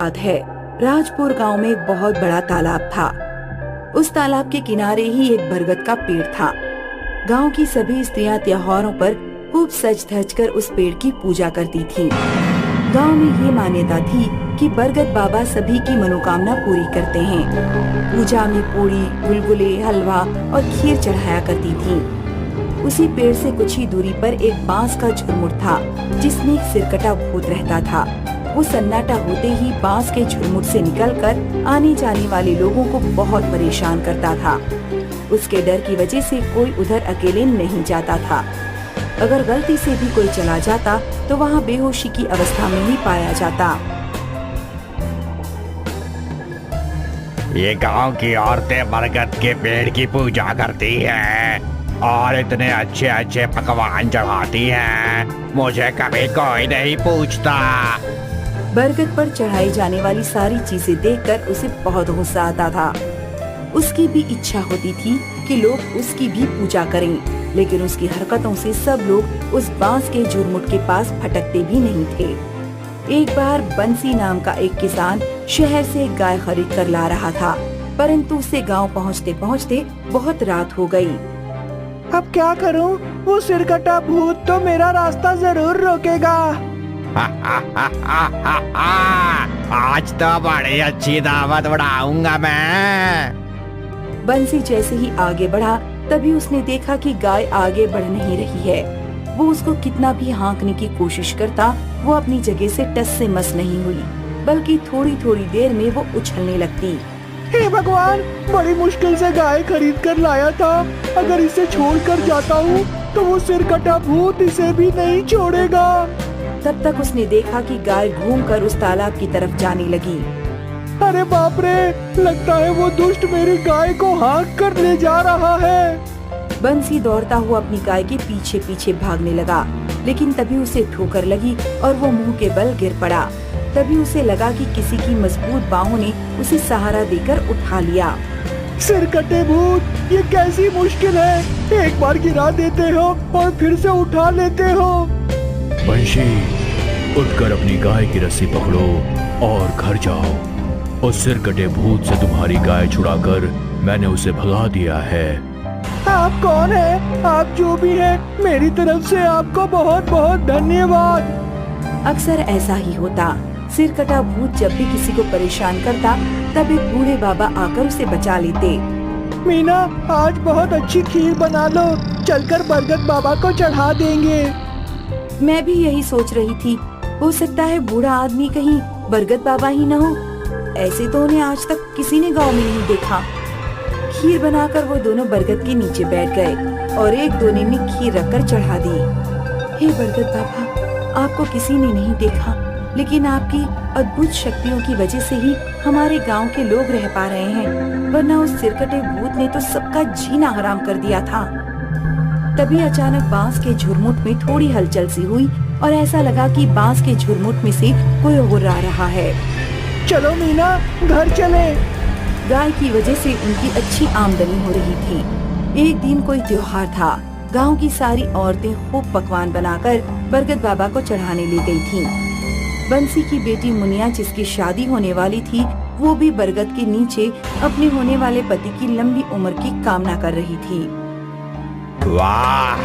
बात है। राजपुर गांव में एक बहुत बड़ा तालाब था। उस तालाब के किनारे ही एक बरगद का पेड़ था। गांव की सभी स्त्रियां त्योहारों पर खूब सज धज कर उस पेड़ की पूजा करती थीं। गांव में ये मान्यता थी कि बरगद बाबा सभी की मनोकामना पूरी करते हैं। पूजा में पूरी, गुलगुले, हलवा और खीर चढ़ाया करती थीं। उसी पेड़ से कुछ ही दूरी पर एक बांस का झुरमुट था, जिसमें एक सिरकटा भूत रहता था। वो सन्नाटा होते ही बांस के झुरमुट से निकलकर आने जाने वाले लोगों को बहुत परेशान करता था। उसके डर की वजह से कोई उधर अकेले नहीं जाता था। अगर गलती से भी कोई चला जाता तो वहाँ बेहोशी की अवस्था में ही पाया जाता। ये गांव की औरतें बरगद के पेड़ की पूजा करती हैं और इतने अच्छे अच्छे पकवान चढ़ाती हैं। मुझे कभी कोई नहीं पूछता। बरगद पर चढ़ाई जाने वाली सारी चीजें देखकर उसे बहुत गुस्सा आता था। उसकी भी इच्छा होती थी कि लोग उसकी भी पूजा करें, लेकिन उसकी हरकतों से सब लोग उस बांस के झुरमुट के पास फटकते भी नहीं थे। एक बार बंसी नाम का एक किसान शहर से एक गाय खरीद कर ला रहा था, परंतु उसे गांव पहुंचते पहुंचते बहुत रात हो गई। अब क्या करूं? वो सिरकटा भूत तो मेरा रास्ता जरूर रोकेगा। आज तो बड़ी अच्छी दावत उड़ाऊंगा मैं। बंसी जैसे ही आगे बढ़ा, तभी उसने देखा कि गाय आगे बढ़ नहीं रही है। वो उसको कितना भी हाँकने की कोशिश करता, वो अपनी जगह से टस से मस नहीं हुई, बल्कि थोड़ी थोड़ी देर में वो उछलने लगती। हे भगवान, बड़ी मुश्किल से गाय खरीद कर लाया था। अगर इसे छोड़कर जाता हूँ तो वो सिरकटा भूत इसे भी नहीं छोड़ेगा। तब तक उसने देखा कि गाय घूमकर उस तालाब की तरफ जाने लगी। अरे बाप रे, लगता है वो दुष्ट मेरी गाय को हाँक कर ले जा रहा है। बंसी दौड़ता हुआ अपनी गाय के पीछे पीछे भागने लगा, लेकिन तभी उसे ठोकर लगी और वो मुंह के बल गिर पड़ा। तभी उसे लगा कि किसी की मजबूत बाहों ने उसे सहारा देकर उठा लिया। सिरकटे भूत, ये कैसी मुश्किल है। एक बार गिरा देते हो और फिर से उठा लेते हो। बंशी, उठकर अपनी गाय की रस्सी पकड़ो और घर जाओ। उस सिरकटे भूत से तुम्हारी गाय छुड़ाकर मैंने उसे भगा दिया है। आप कौन है? आप जो भी है, मेरी तरफ से आपको बहुत बहुत धन्यवाद। अक्सर ऐसा ही होता। सिरकटा भूत जब भी किसी को परेशान करता, तब एक बूढ़े बाबा आकर उसे बचा लेते। मीना, आज बहुत अच्छी खीर बना लो, चलकर बरगद बाबा को चढ़ा देंगे। मैं भी यही सोच रही थी। हो सकता है बूढ़ा आदमी कहीं बरगद बाबा ही न हो। ऐसे तो उन्हें आज तक किसी ने गांव में नहीं देखा। खीर बनाकर वो दोनों बरगद के नीचे बैठ गए और एक दोने में खीर रखकर चढ़ा दी। हे बरगद बाबा, आपको किसी ने नहीं देखा, लेकिन आपकी अद्भुत शक्तियों की वजह से ही हमारे गांव के लोग रह पा रहे हैं, वरना उस सिरकटे भूत ने तो सबका जीना हराम कर दिया था। तभी अचानक बांस के झुरमुट में थोड़ी हलचल सी हुई और ऐसा लगा कि बांस के झुरमुट में से कोई गुर्रा रहा है। चलो मीना, घर चले। गाय की वजह से उनकी अच्छी आमदनी हो रही थी। एक दिन कोई त्योहार था। गांव की सारी औरतें खूब पकवान बनाकर बरगद बाबा को चढ़ाने ले गई थीं। बंसी की बेटी मुनिया, जिसकी शादी होने वाली थी, वो भी बरगद के नीचे अपने होने वाले पति की लंबी उम्र की कामना कर रही थी। वाह,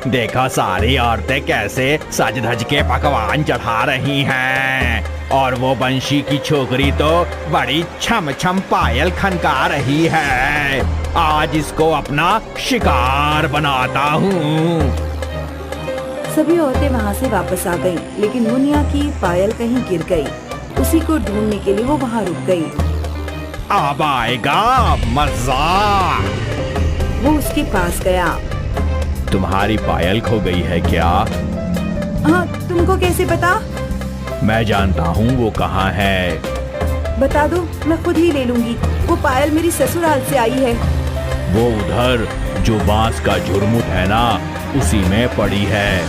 देखो सारी औरतें कैसे सज धज के पकवान चढ़ा रही हैं और वो बंशी की छोकरी तो बड़ी छम छम पायल खनका रही है। आज इसको अपना शिकार बनाता हूँ। सभी औरतें वहाँ से वापस आ गईं, लेकिन मुनिया की पायल कहीं गिर गई। उसी को ढूंढने के लिए वो वहाँ रुक गई। अब आएगा मजा। वो उसके पास गया। तुम्हारी पायल खो गई है क्या? हाँ, तुमको कैसे पता? मैं जानता हूँ वो कहाँ है। बता दो, मैं खुद ही ले लूंगी। वो पायल मेरी ससुराल से आई है। वो उधर जो बांस का झुरमुट है ना, उसी में पड़ी है।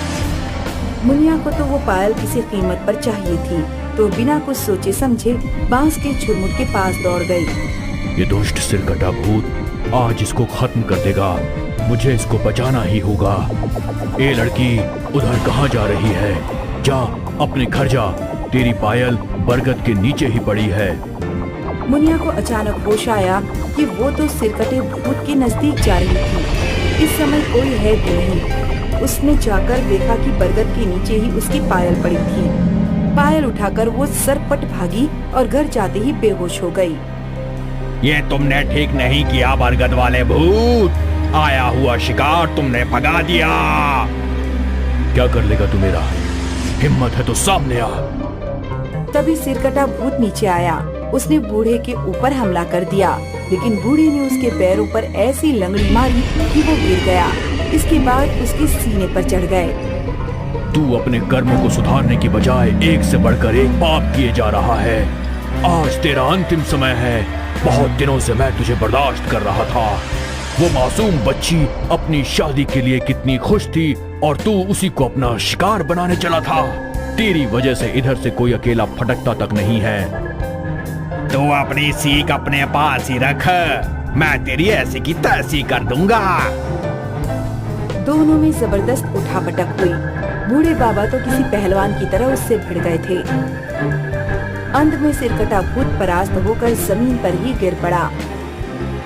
मुनिया को तो वो पायल किसी कीमत पर चाहिए थी, तो बिना कुछ सोचे समझे बांस के झुरमुट के पास दौड़ गई। ये दुष्ट सिरकटा भूत आज इसको खत्म कर देगा। मुझे इसको बचाना ही होगा। ए लड़की, उधर कहाँ जा रही है? जा, अपने घर जा। तेरी पायल बरगद के नीचे ही पड़ी है। मुनिया को अचानक होश आया कि वो तो सिरकटे भूत के नजदीक जा रही थी। इस समय कोई है भी नहीं। उसने जाकर देखा कि बरगद के नीचे ही उसकी पायल पड़ी थी। पायल उठाकर वो सरपट भागी और घर जाते ही बेहोश हो गई। ये तुमने ठीक नहीं किया बरगद वाले भूत। आया हुआ शिकार तुमने भगा दिया। क्या कर लेगा तू मेरा? हिम्मत है तो सामने आ। तभी सिरकटा भूत नीचे आया। उसने बूढ़े के ऊपर हमला कर दिया, लेकिन बूढ़े ने उसके पैरों पर ऐसी लंगड़ी मारी कि वो गिर गया। इसके बाद उसके सीने पर चढ़ गए। तू अपने कर्मों को सुधारने की बजाय एक से बढ़कर एक पाप किए जा रहा है। आज तेरा अंतिम समय है। बहुत दिनों से मैं तुझे बर्दाश्त कर रहा था। वो मासूम बच्ची अपनी शादी के लिए कितनी खुश थी और तू उसी को अपना शिकार बनाने चला था। तेरी वजह से इधर से कोई अकेला फटकता तक नहीं है। तू अपनी सीख अपने पास ही रख। मैं तेरी ऐसी की तैसी कर दूंगा। दोनों में जबरदस्त उठापटक हुई। बूढ़े बाबा तो किसी पहलवान की तरह उससे भिड़ गए थे। अंत में सिरकटा भूत परास्त होकर जमीन पर ही गिर पड़ा।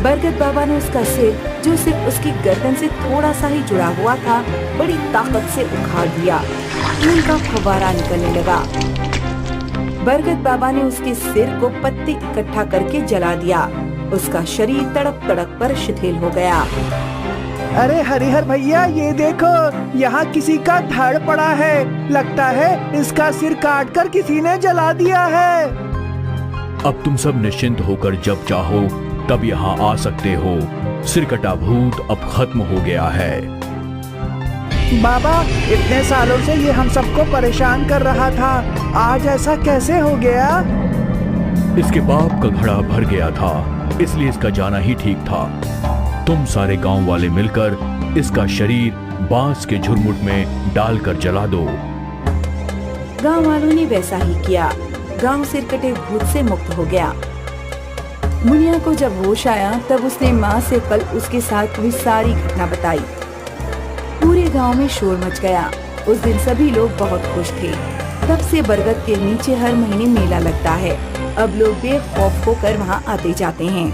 बरगद बाबा ने उसका सिर, जो सिर्फ उसकी गर्दन से थोड़ा सा ही जुड़ा हुआ था, बड़ी ताकत से उखाड़ दिया। खून का फव्वारा निकलने लगा। बरगद बाबा ने उसके सिर को पत्ते इकट्ठा करके जला दिया। उसका शरीर तड़प तड़प पर शिथिल हो गया। अरे हरिहर भैया, ये देखो, यहाँ किसी का धड़ पड़ा है। लगता है इसका सिर काटकर किसी ने जला दिया है। अब तुम सब निश्चिंत होकर जब चाहो तब यहाँ आ सकते हो। सिरकटा भूत अब खत्म हो गया है। बाबा, इतने सालों से ये हम सबको परेशान कर रहा था, आज ऐसा कैसे हो गया? इसके बाप का घड़ा भर गया था, इसलिए इसका जाना ही ठीक था। तुम सारे गांव वाले मिलकर इसका शरीर बांस के झुरमुट में डालकर जला दो। गांव वालों ने वैसा ही किया। गांव सिरकटे भूत से मुक्त हो गया। मुनिया को जब होश आया तब उसने माँ से कल उसके साथ हुई सारी घटना बताई। पूरे गांव में शोर मच गया। उस दिन सभी लोग बहुत खुश थे। तब से बरगद के नीचे हर महीने मेला लगता है। अब लोग बेखौफ होकर वहाँ आते जाते हैं।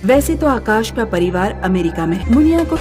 वैसे तो आकाश का परिवार अमेरिका में है। मुनिया को